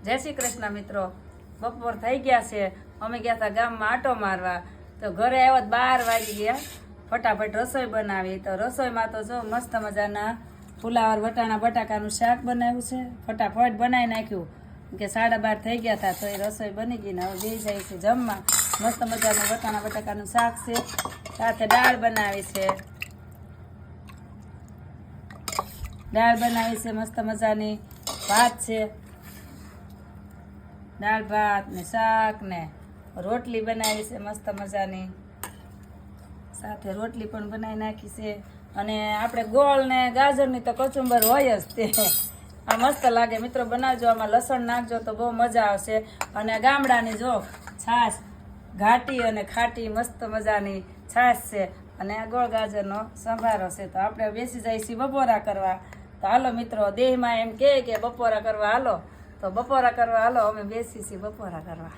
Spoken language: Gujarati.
જય શ્રી કૃષ્ણ મિત્રો। બપોર થઈ ગયા છે, અમે ગયા હતા ગામમાં આટો મારવા, તો ઘરે આવ્યા 12 વાગી ગયા। ફટાફટ રસોઈ બનાવી, તો રસોઈમાં તો જો મસ્ત મજાના ફુલાવર વટાણા બટાકાનું શાક બનાવ્યું છે। ફટાફટ બનાવી નાખ્યું કે 12:30 થઈ ગયા હતા, તો એ રસોઈ બની ગઈ ને હવે બેસી જાય છે જમવા। મસ્ત મજાનું વટાણા બટાકાનું શાક છે, સાથે દાળ બનાવી છે। દાળ બનાવી છે મસ્ત મજાની, ભાત છે, દાળ ભાત ને શાક ને રોટલી બનાવી છે મસ્ત મજાની, સાથે રોટલી પણ બનાવી નાખી છે। અને આપણે ગોળ ને ગાજરની તો કચુંબર હોય જ તે, આ મસ્ત લાગે મિત્રો, બનાવજો। આમાં લસણ નાખજો તો બહુ મજા આવશે। અને ગામડાની જો છાશ ઘાટી અને ખાટી મસ્ત મજાની છાશ છે, અને આ ગોળ ગાજરનો સંભારો છે। તો આપણે બેસી જાય છીએ બપોરા કરવા। તો હાલો મિત્રો, દેહમાં એમ કે બપોરા કરવા હાલો, તો બપોરા કરવા હાલો, અમે બેસી છીએ બપોરા કરવા।